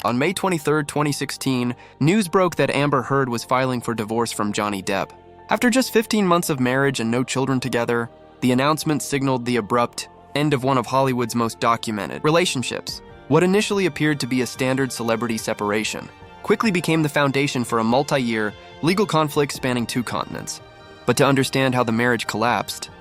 On May 23, 2016, news broke that Amber Heard was filing for divorce from Johnny Depp. After just 15 months of marriage and no children together, the announcement signaled the abrupt end of one of Hollywood's most documented relationships. What initially appeared to be a standard celebrity separation quickly became the foundation for a multi-year legal conflict spanning 2 continents. But to understand how the marriage collapsed,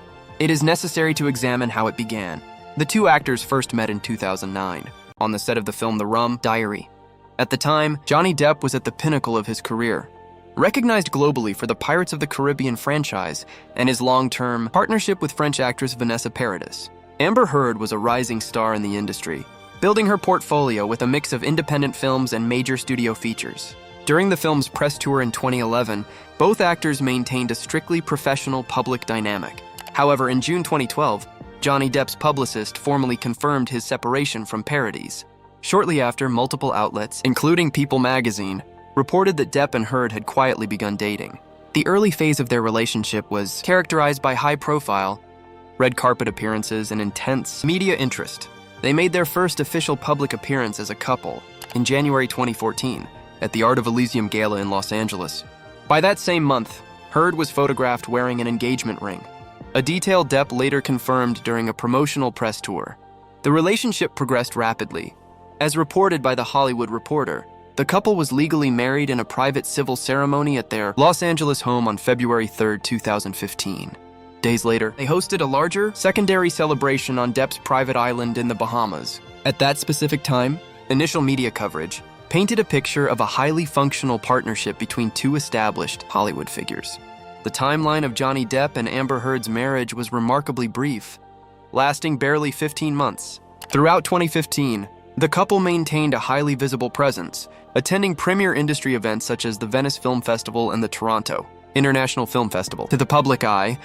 it is necessary to examine how it began. The 2 actors first met in 2009, on the set of the film The Rum Diary. At the time, Johnny Depp was at the pinnacle of his career, recognized globally for the Pirates of the Caribbean franchise and his long-term partnership with French actress Vanessa Paradis. Amber Heard was a rising star in the industry, building her portfolio with a mix of independent films and major studio features. During the film's press tour in 2011, both actors maintained a strictly professional public dynamic. However, in June 2012, Johnny Depp's publicist formally confirmed his separation from Paradis. Shortly after, multiple outlets, including People magazine, reported that Depp and Heard had quietly begun dating. The early phase of their relationship was characterized by high-profile, red carpet appearances and intense media interest. They made their first official public appearance as a couple in January 2014 at the Art of Elysium Gala in Los Angeles. By that same month, Heard was photographed wearing an engagement ring, a detail Depp later confirmed during a promotional press tour. The relationship progressed rapidly. As reported by The Hollywood Reporter, the couple was legally married in a private civil ceremony at their Los Angeles home on February 3, 2015. Days later, they hosted a larger, secondary celebration on Depp's private island in the Bahamas. At that specific time, initial media coverage painted a picture of a highly functional partnership between 2 established Hollywood figures. The timeline of Johnny Depp and Amber Heard's marriage was remarkably brief, lasting barely 15 months. Throughout 2015, the couple maintained a highly visible presence, attending premier industry events such as the Venice Film Festival and the Toronto International Film Festival. To the public eye,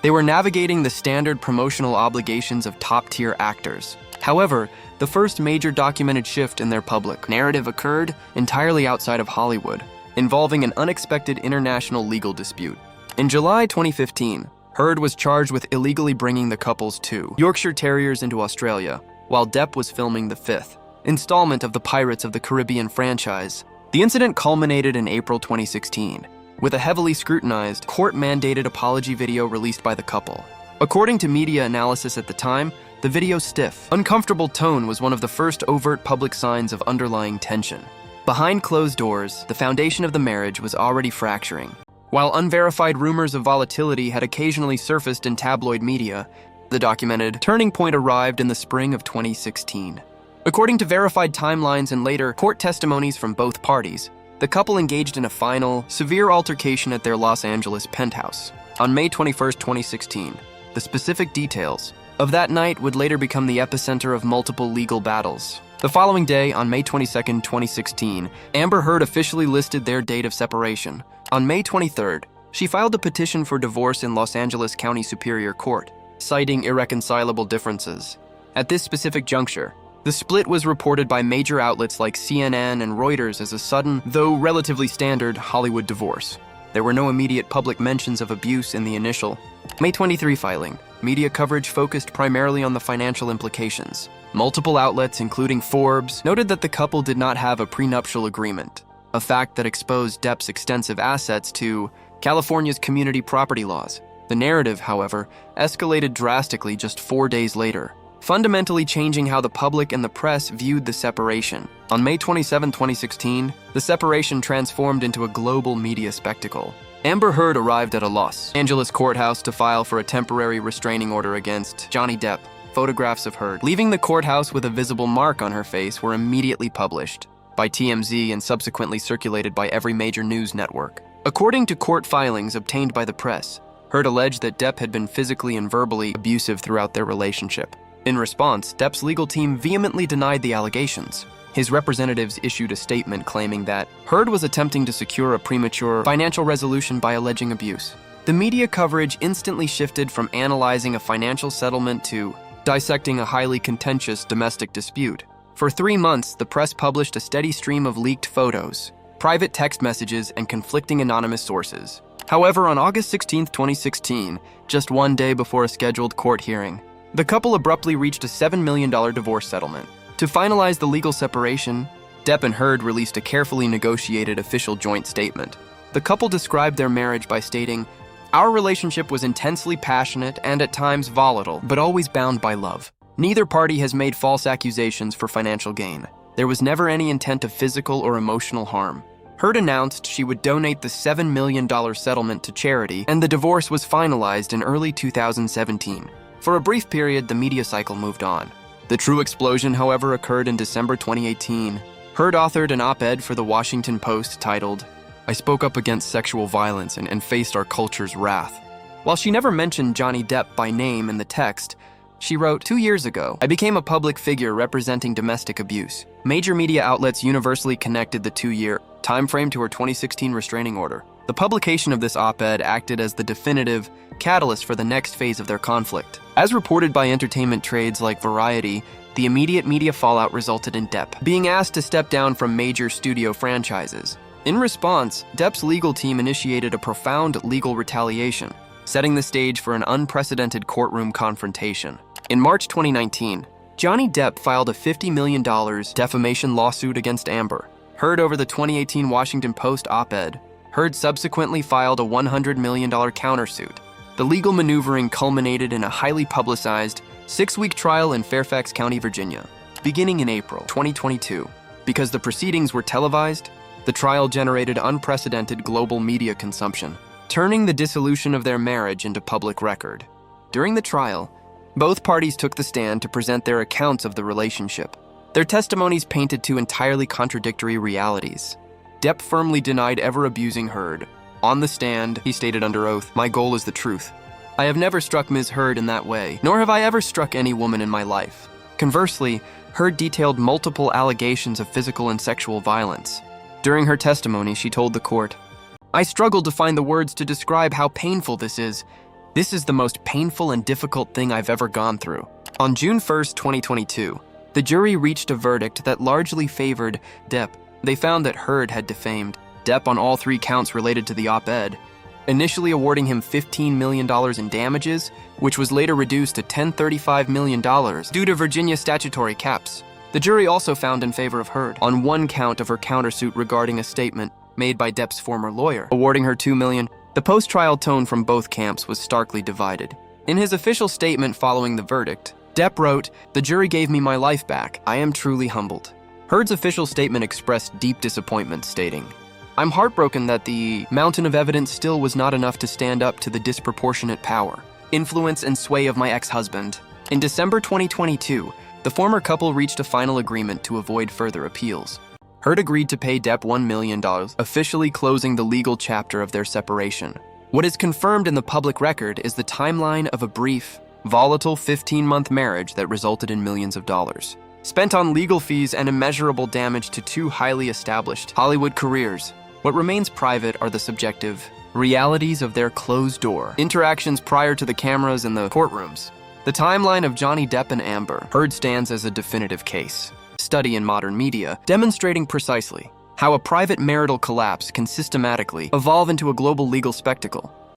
they were navigating the standard promotional obligations of top-tier actors. However, the first major documented shift in their public narrative occurred entirely outside of Hollywood, involving an unexpected international legal dispute. In July 2015, Heard was charged with illegally bringing the couple's 2 Yorkshire Terriers into Australia, while Depp was filming the 5th installment of the Pirates of the Caribbean franchise. The incident culminated in April 2016, with a heavily scrutinized, court-mandated apology video released by the couple. According to media analysis at the time, the video's stiff, uncomfortable tone was one of the first overt public signs of underlying tension. Behind closed doors, the foundation of the marriage was already fracturing. While unverified rumors of volatility had occasionally surfaced in tabloid media, the documented turning point arrived in the spring of 2016. According to verified timelines and later court testimonies from both parties, the couple engaged in a final, severe altercation at their Los Angeles penthouse on May 21, 2016. The specific details of that night would later become the epicenter of multiple legal battles. The following day, on May 22, 2016, Amber Heard officially listed their date of separation. On May 23rd, she filed a petition for divorce in Los Angeles County Superior Court, citing irreconcilable differences. At this specific juncture, the split was reported by major outlets like CNN and Reuters as a sudden, though relatively standard, Hollywood divorce. There were no immediate public mentions of abuse in the initial May 23 filing. Media coverage focused primarily on the financial implications. Multiple outlets, including Forbes, noted that the couple did not have a prenuptial agreement, a fact that exposed Depp's extensive assets to California's community property laws. The narrative, however, escalated drastically just 4 days later, fundamentally changing how the public and the press viewed the separation. On May 27, 2016, the separation transformed into a global media spectacle. Amber Heard arrived at a Los Angeles courthouse to file for a temporary restraining order against Johnny Depp. Photographs of Heard leaving the courthouse with a visible mark on her face were immediately published by TMZ and subsequently circulated by every major news network. According to court filings obtained by the press, Heard alleged that Depp had been physically and verbally abusive throughout their relationship. In response, Depp's legal team vehemently denied the allegations. His representatives issued a statement claiming that Heard was attempting to secure a premature financial resolution by alleging abuse. The media coverage instantly shifted from analyzing a financial settlement to dissecting a highly contentious domestic dispute. For 3 months, the press published a steady stream of leaked photos, private text messages, and conflicting anonymous sources. However, on August 16, 2016, just 1 day before a scheduled court hearing, the couple abruptly reached a $7 million divorce settlement. To finalize the legal separation, Depp and Heard released a carefully negotiated official joint statement. The couple described their marriage by stating, "Our relationship was intensely passionate and at times volatile, but always bound by love. Neither party has made false accusations for financial gain. There was never any intent of physical or emotional harm." Heard announced she would donate the $7 million settlement to charity, and the divorce was finalized in early 2017. For a brief period, the media cycle moved on. The true explosion, however, occurred in December 2018. Heard authored an op-ed for the Washington Post titled, "I spoke up against sexual violence and faced our culture's wrath." While she never mentioned Johnny Depp by name in the text, she wrote, "2 years ago, I became a public figure representing domestic abuse. Major media outlets universally connected the 2-year timeframe to her 2016 restraining order. The publication of this op-ed acted as the definitive catalyst for the next phase of their conflict." As reported by entertainment trades like Variety, the immediate media fallout resulted in Depp being asked to step down from major studio franchises. In response, Depp's legal team initiated a profound legal retaliation, setting the stage for an unprecedented courtroom confrontation. In March 2019, Johnny Depp filed a $50 million defamation lawsuit against Amber Heard over the 2018 Washington Post op-ed. Heard subsequently filed a $100 million countersuit. The legal maneuvering culminated in a highly publicized 6-week trial in Fairfax County, Virginia, beginning in April 2022. Because the proceedings were televised, the trial generated unprecedented global media consumption, turning the dissolution of their marriage into public record. During the trial, both parties took the stand to present their accounts of the relationship. Their testimonies painted two entirely contradictory realities. Depp firmly denied ever abusing Heard. On the stand, he stated under oath, "My goal is the truth. I have never struck Ms. Heard in that way, nor have I ever struck any woman in my life." Conversely, Heard detailed multiple allegations of physical and sexual violence. During her testimony, she told the court, "I struggled to find the words to describe how painful this is. This is the most painful and difficult thing I've ever gone through." On June 1st, 2022, the jury reached a verdict that largely favored Depp. They found that Heard had defamed Depp on all 3 counts related to the op-ed, initially awarding him $15 million in damages, which was later reduced to $1035 million due to Virginia statutory caps. The jury also found in favor of Heard on 1 count of her countersuit regarding a statement made by Depp's former lawyer, awarding her $2 million. The post-trial tone from both camps was starkly divided. In his official statement following the verdict, Depp wrote, "The jury gave me my life back. I am truly humbled." Heard's official statement expressed deep disappointment, stating, "I'm heartbroken that the mountain of evidence still was not enough to stand up to the disproportionate power, influence, and sway of my ex-husband." In December 2022, the former couple reached a final agreement to avoid further appeals. Heard agreed to pay Depp $1 million, officially closing the legal chapter of their separation. What is confirmed in the public record is the timeline of a brief, volatile 15-month marriage that resulted in millions of dollars spent on legal fees and immeasurable damage to 2 highly established Hollywood careers. What remains private are the subjective realities of their closed-door interactions prior to the cameras in the courtrooms. The timeline of Johnny Depp and Amber Heard stands as a definitive case study in modern media, demonstrating precisely how a private marital collapse can systematically evolve into a global legal spectacle.